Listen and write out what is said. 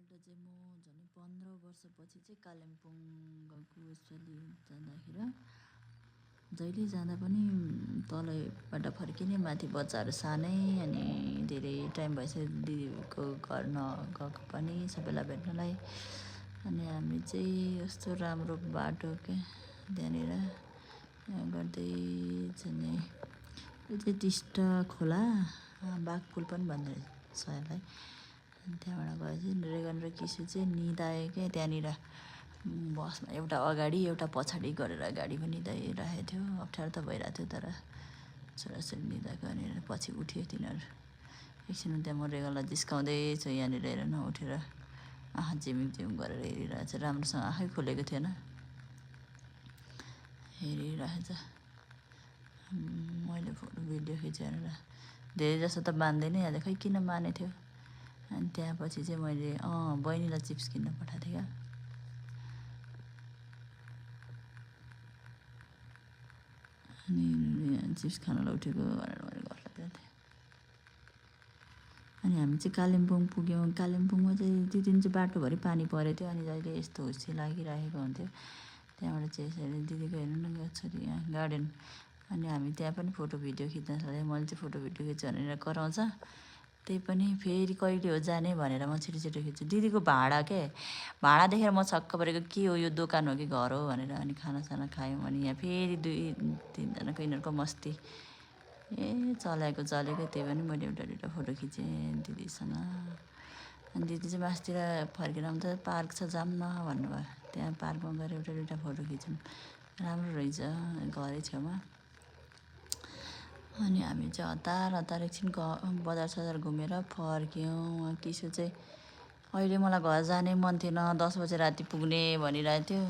पहिलोपल्ट चाहिँ म झन् 15 वर्षपछि चाहिँ कालिम्पोङ गएको यसपालि जाँदाखेरि जहिले जाँदा पनि तलबाट फर्किने माथि बच्चाहरू सानै अनि धेरै टाइम भइसक्यो दिदीको घर नगएको पनि सबैलाई भेट्नलाई। अनि हामी चाहिँ यस्तो राम्रो बाटो क्या त्यहाँनिर गर्दै चाहिँ यो चाहिँ टिस्टा खोला बाघपुल पनि भन्दो रहेछ यसलाई। अनि त्यहाँबाट गएपछि रेगन र किसु चाहिँ निदायो क्या त्यहाँनिर बसमा एउटा अगाडि एउटा पछाडि गरेर गाडी पनि निदाइरहेको थियो। अप्ठ्यारो त भइरहेको थियो तर छोराछोरी निदाएको अनि पछि उठ्यो तिनीहरू। एकछिन त्यहाँ म रेगनलाई जिस्काउँदै छु यहाँनिर हेर न उठेर आँखा झिमिक झिमिक गरेर हेरिरहेछ। राम्रोसँग आँखै खोलेको थिएन हेरिरहेछ। मैले फोटो भिडियो खिचेर धेरै जस्तो त बाँध्दै नै हालेँ खै किन मानेको थियो। अनि त्यहाँपछि चाहिँ मैले बहिनीलाई चिप्स किन्न पठाएको थिएँ क्या। अनि चिप्स खानलाई उठेको भनेर मैले घरलाई दिएको थिएँ। अनि हामी चाहिँ कालिम्पोङ पुग्यौँ। कालिम्पोङमा चाहिँ त्यो दिन चाहिँ बाटोभरि पानी परेको थियो। अनि जहिले यस्तो हुस्सी लागिरहेको हुन्थ्यो। त्यहाँबाट चाहिँ यसरी दिदीको हेर्नु न छोरी यहाँ गार्डन। अनि हामी त्यहाँ पनि फोटो भिडियो खिच्न थालेँ। मैले चाहिँ फोटो भिडियो खिच्छु भनेर कराउँछ। त्यही पनि फेरि कहिले हो जाने भनेर म छिटो छिटो खिच्छु। दिदीको भाडा के भाडा देखेर म छक्क परेको के हो यो दोकान हो कि घर हो भनेर। अनि खानासाना खायौँ। अनि यहाँ फेरि 2-3जनाको यिनीहरूको मस्ती चलेको त्यही पनि मैले एउटा फोटो खिचेँ दिदीसँग। अनि दिदी चाहिँ मासतिर फर्केर आउँदा पार्क छ जाऊँ न भन्नुभयो। त्यहाँ पार्कमा गएर एउटा फोटो खिच्यौँ। राम्रो रहेछ घरै छेउमा। अनि हामी चाहिँ हतार एकछिन बजार सजार घुमेर फर्क्यौँ। किसु चाहिँ अहिले मलाई घर जाने मन थिएन 10 बजे राति पुग्ने भनिरहेको थियो।